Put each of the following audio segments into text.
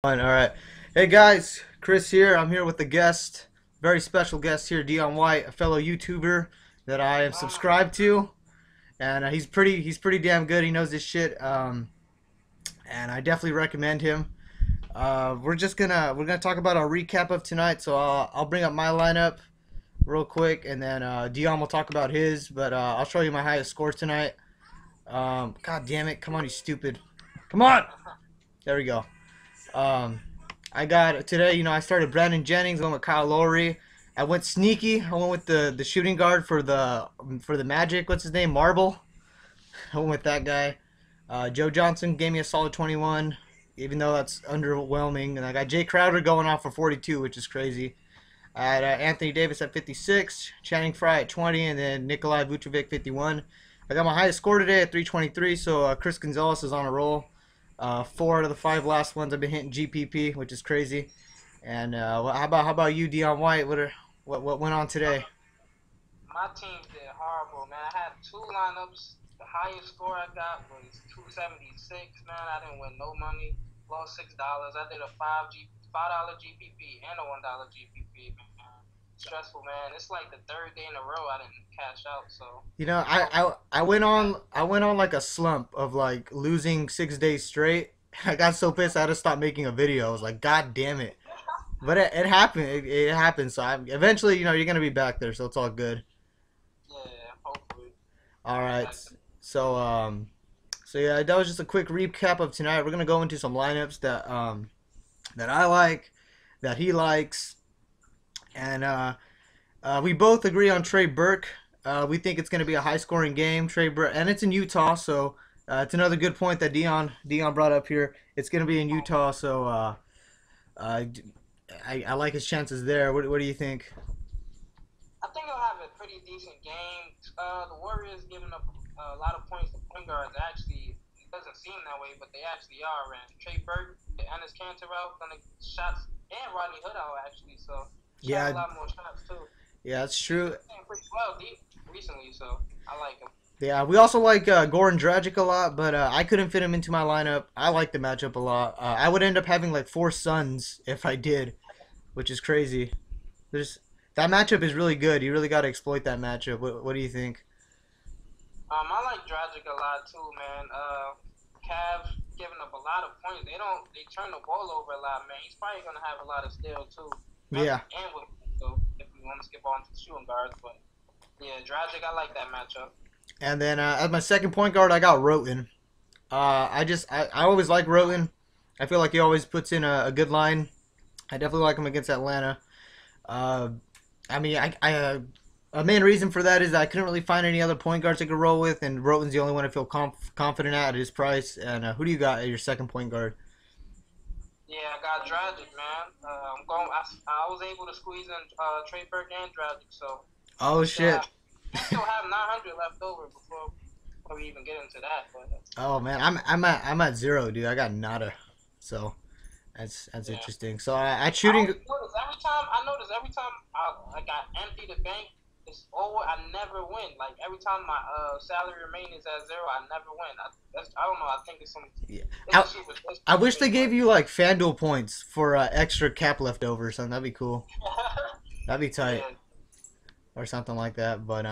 All right. Hey guys, Chris here. I'm here with the guest, very special guest here, Dion White, a fellow YouTuber that I am subscribed to, and he's pretty damn good. He knows his shit, and I definitely recommend him. We're gonna talk about our recap of tonight. So I'll bring up my lineup real quick, and then Dion will talk about his. But I'll show you my highest scores tonight. God damn it! Come on, you stupid! Come on! There we go. Um, I got today. I started Brandon Jennings. I went with Kyle Lowry. I went sneaky. I went with the shooting guard for the Magic. What's his name? Marble. I went with that guy. Joe Johnson gave me a solid 21, even though that's underwhelming. And I got Jay Crowder going off for 42, which is crazy. I had Anthony Davis at 56, Channing Frye at 20, and then Nikolai Vucevic 51. I got my highest score today at 323, so Chris Gonzalez is on a roll. 4 out of the 5 last ones I've been hitting GPP, which is crazy. And how about you, Dion White? What went on today? My team did horrible, man. I had two lineups. The highest score I got was 276, man. I didn't win no money. Lost $6. I did a $5 GPP and a $1 GPP, man. Stressful, man. It's like the third day in a row I didn't cash out, so. I went on like a slump of like losing 6 days straight. I got so pissed I had to stop making a video. I was like, God damn it! But it happened. It happened. So eventually, you're gonna be back there, so it's all good. Yeah, hopefully. All right. So yeah, that was just a quick recap of tonight. We're gonna go into some lineups that I like, that he likes, and we both agree on Trey Burke. We think it's going to be a high-scoring game, Trey Burke, and it's in Utah, so it's another good point that Dion brought up here. It's going to be in Utah, so I like his chances there. What do you think? I think he'll have a pretty decent game. The Warriors giving up a lot of points to point guards. Actually, it doesn't seem that way, but they actually are. And Trey Burke and his Cantor out, gonna shots, and Rodney Hood out actually. So shot a lot more shots too. Yeah, that's true. He's playing pretty well deep recently, so I like him. Yeah, we also like Goran Dragic a lot, but I couldn't fit him into my lineup. I like the matchup a lot. I would end up having like 4 Suns if I did, which is crazy. That matchup is really good. You really got to exploit that matchup. What do you think? I like Dragic a lot too, man. Cavs giving up a lot of points. They turn the ball over a lot, man. He's probably gonna have a lot of steals too. Yeah. And with so if we want to skip on to shooting guards, but yeah, Dragic, I like that matchup. And then as my second point guard, I got Roten. I always like Roten. I feel like he always puts in a good line. I definitely like him against Atlanta. I mean, a main reason for that is that I couldn't really find any other point guards I could roll with, and Roten's the only one I feel confident at his price. And who do you got at your second point guard? Yeah, I got Dragic, man. I was able to squeeze in Trey Burke and Dragic, so. Oh shit. I still have 900 left over before we even get into that. But oh man, I'm at 0, dude. I got nada. So that's yeah. interesting. So at shooting. I notice every time I got empty the bank, it's over. I never win. Like every time my salary remain is at 0, I never win. I don't know. I think it's some. Yeah. I wish they gave you like FanDuel points for extra cap left over or something. That'd be cool. That'd be tight. Yeah. Or something like that. But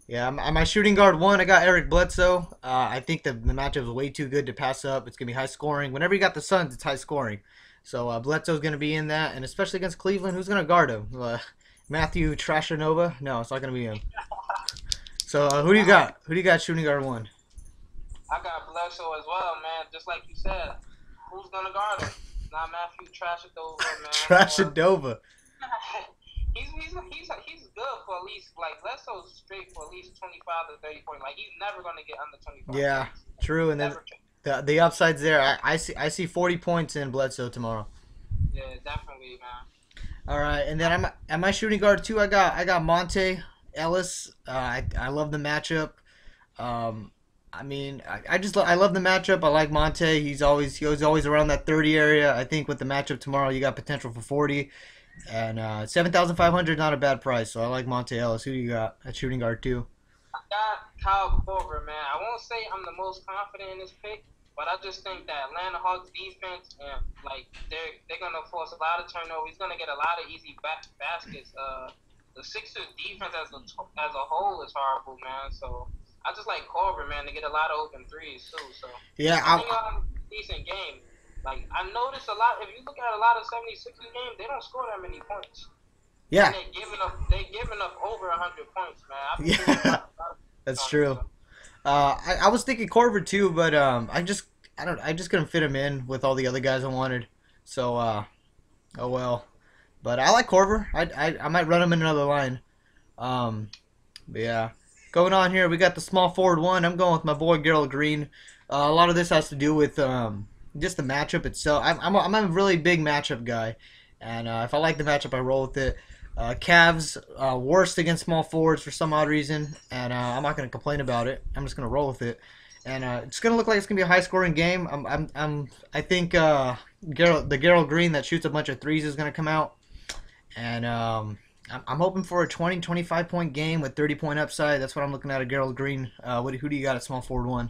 yeah, my shooting guard 1, I got Eric Bledsoe. I think the matchup is way too good to pass up. It's gonna be high scoring. Whenever you got the Suns, it's high scoring. So Bledsoe's gonna be in that, and especially against Cleveland, who's gonna guard him? Matthew Trashanova? No, it's not gonna be him. So who do you got? Who do you got shooting guard 1? I got Bledsoe as well, man. Just like you said, who's gonna guard him? Not Matthew Trashanova, man. Trashanova. He's good for at least, like, Bledsoe's straight for at least 25 to 30 points. Like, he's never gonna get under 25. Yeah, points. true. And then the upside's there. I see 40 points in Bledsoe tomorrow. Yeah, definitely, man. All right, and then at my shooting guard 2, I got Monte Ellis. I love the matchup. I mean, I love the matchup. I like Monte. He's always around that 30 area. I think with the matchup tomorrow, you got potential for 40. And 7,500 not a bad price. So I like Monte Ellis. Who do you got at shooting guard 2? I got Kyle Korver, man. I won't say I'm the most confident in this pick, But I just think that Atlanta Hawks defense and like they're gonna force a lot of turnover. He's gonna get a lot of easy baskets. The Sixers defense as a whole is horrible, man. So I just like Corver, man, to get a lot of open threes too. So Yeah, I think he'll have a decent game. Like I noticed a lot. If you look at a lot of 76ers games, they don't score that many points. yeah, And they're giving up over 100 points, man. I've been seeing yeah. a lot of That's on it. true. So I was thinking Corver too, but I just couldn't fit him in with all the other guys I wanted. So oh well. But I like Corver. I might run him in another line. Um, but yeah, going on here, we got the small forward one. I'm going with my boy Gerald Green. A lot of this has to do with just the matchup itself. I'm a really big matchup guy, and if I like the matchup, I roll with it. Cavs worst against small forwards for some odd reason, and I'm not going to complain about it. I'm just going to roll with it, and it's going to look like it's going to be a high scoring game. I think the Gerald Green that shoots a bunch of threes is going to come out, and I'm hoping for a 20-25 point game with 30-point upside. That's what I'm looking at Gerald Green. Who do you got at small forward one?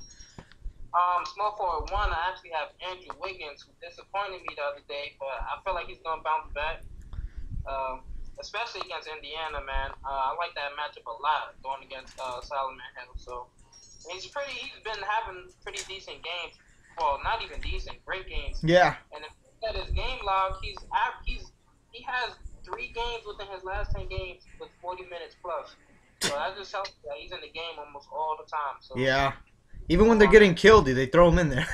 small forward one, I actually have Andrew Wiggins, who disappointed me the other day, but I feel like he's gonna bounce back. Especially against Indiana, man. I like that matchup a lot going against Solomon Hill. So he's been having pretty decent games. Well, not even decent, great games. Yeah, And if you look at his game log, he has 3 games within his last 10 games with 40 minutes plus. So that just helps that he's in the game almost all the time. So yeah. Even when they're getting killed, they throw him in there.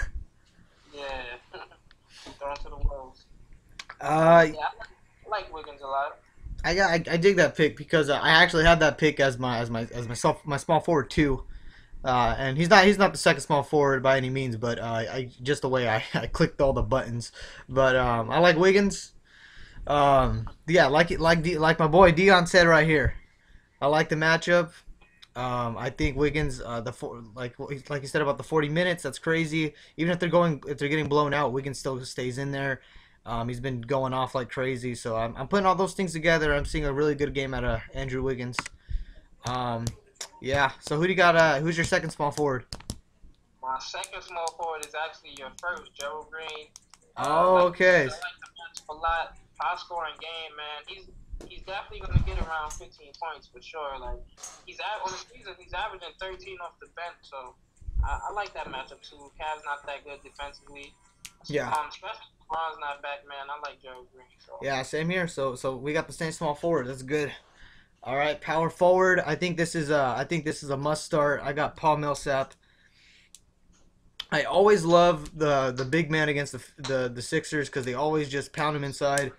yeah, thrown to the wolves. Uh, Yeah, I like Wiggins a lot. I dig that pick because I actually had that pick as my small forward too. And he's not the second small forward by any means, but I just the way I clicked all the buttons. But I like Wiggins. Yeah, like my boy Dion said right here. I like the matchup. I think Wiggins, like you said about the 40 minutes, that's crazy. Even if they're getting blown out, Wiggins still stays in there. He's been going off like crazy, so I'm putting all those things together. I'm seeing a really good game out of Andrew Wiggins. Um, yeah. So who do you got? Who's your second small forward? My second small forward is actually your first, Gerald Green. Oh, Like you said, okay. I like the matchup a lot. High scoring game, man. He's definitely gonna get around 15 points for sure. Like on the season, he's averaging 13 off the bench, so I like that matchup too. Cavs not that good defensively. Yeah. Especially if LeBron's not back, man. I like Gerald Green. So Yeah, same here. So we got the same small forward. That's good. All right, power forward. I think this is a must start. I got Paul Millsap. I always love the big man against the Sixers because they always just pound him inside,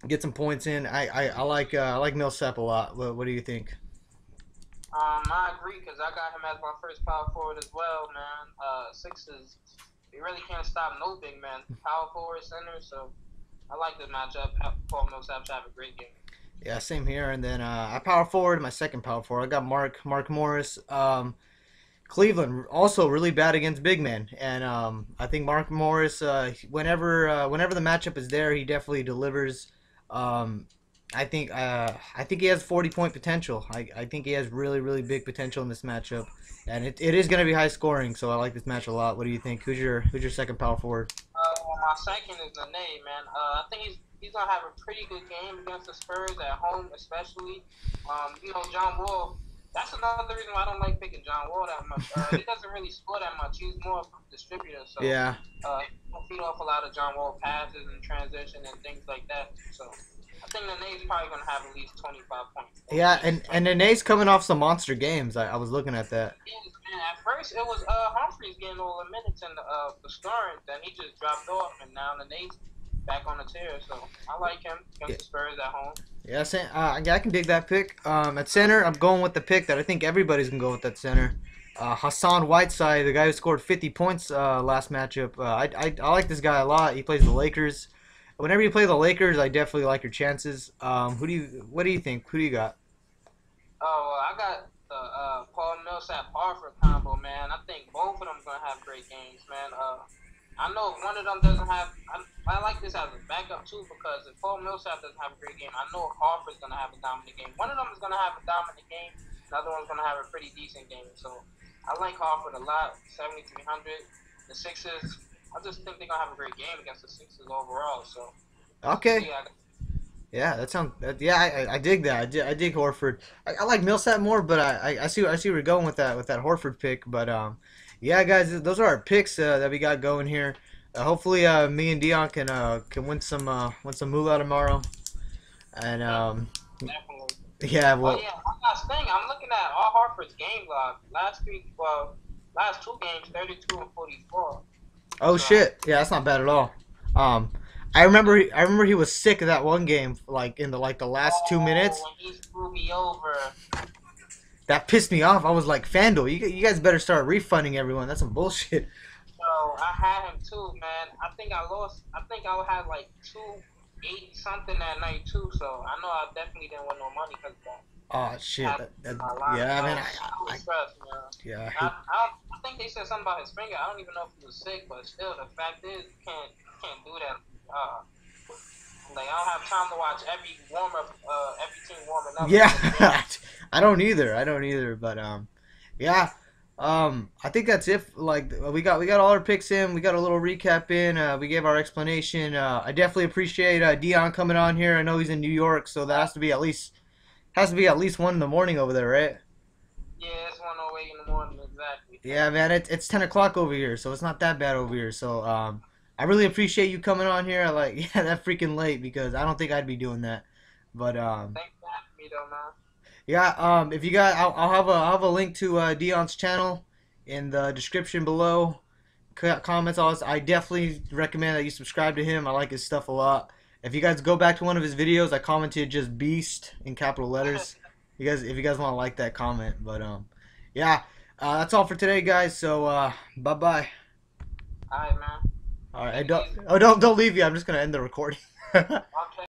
get some points in. I like Millsap a lot. What do you think? I agree because I got him as my first power forward as well, man. Sixers, you really can't stop no big man. Power forward, center, so I like this matchup. Paul Millsap to have a great game. Yeah, same here. And then I power forward, my second power forward. I got Mark Morris. Cleveland also really bad against big men, and I think Mark Morris, whenever the matchup is there, he definitely delivers. Um, I think he has 40-point potential. I think he has really big potential in this matchup, and it is going to be high scoring. So I like this match a lot. What do you think? Who's your second power forward? My second is Nene, man. I think he's gonna have a pretty good game against the Spurs at home, especially. John Wall. That's another reason why I don't like picking John Wall that much. He doesn't really score that much. He's more of a distributor, so Yeah, he'll feed off a lot of John Wall passes and transition and things like that. So I think Nene's probably gonna have at least 25 points. yeah, and Nene's coming off some monster games. I was looking at that. Man, at first it was Humphreys getting all the minutes in the scoring, then he just dropped off, and now Nene's back on the tier. So I like him against the Spurs at home. Yeah, I can dig that pick. At center, I'm going with the pick that I think everybody's gonna go with at center. Hassan Whiteside, the guy who scored 50 points last matchup. I like this guy a lot. He plays the Lakers. Whenever you play the Lakers, I definitely like your chances. What do you think? Who do you got? I got the Paul Millsap Harford combo, man. I think both of them gonna have great games, man. I know if one of them doesn't have. I like this as a backup too because if Paul Millsap doesn't have a great game, I know Harper's gonna have a dominant game. One of them is gonna have a dominant game. The other one's gonna have a pretty decent game. So I like Harper a lot. 7,300. the Sixers. I just think they're gonna have a great game against the Sixers overall. So we'll Okay. see. Yeah, that sounds. Yeah, I dig that. I dig Horford. I like Millsap more, but I see where you're going with that Horford pick. But yeah, guys, those are our picks that we got going here. Hopefully, me and Dion can win some moolah tomorrow. And Definitely. yeah, Oh well, yeah, one last thing. I'm looking at Al Hartford's game log. Last week, well, last two games, 32 and 44. oh So, shit, yeah, that's not bad at all. Um, I remember he was sick of that one game, like in the last 2 minutes. when he screwed me over. That pissed me off. I was like, FanDuel, you guys better start refunding everyone. That's some bullshit. So I had him too, man. I think I lost. I think I had like 2-8 something that night too. So I know I definitely didn't win no money because of that. Oh shit. My line. Yeah, man. I was stressed, man. Yeah. I think they said something about his finger. I don't even know if he was sick, but still, the fact is, you can't do that. Like I don't have time to watch every team warming up. Yeah. I don't either. I don't either. But yeah. I think that's it. Like we got all our picks in. We got a little recap in. We gave our explanation. I definitely appreciate Dion coming on here. I know he's in New York, so that has to be at least 1 in the morning over there, right? Yeah, it's 1:08 in the morning exactly. Yeah, man, it's 10 o'clock over here, so it's not that bad over here. So I really appreciate you coming on here. Like, yeah, that freaking late because I don't think I'd be doing that. But Thanks for having me, though, man. yeah, if you got, I'll have a link to Dion's channel in the description below. Comments, all this. I definitely recommend that you subscribe to him. I like his stuff a lot. If you guys go back to one of his videos, I commented just "beast" in capital letters. If you guys want to like that comment, but yeah, that's all for today, guys. So bye bye. All right, man. All right, Take it easy. don't leave yet. I'm just gonna end the recording. Okay.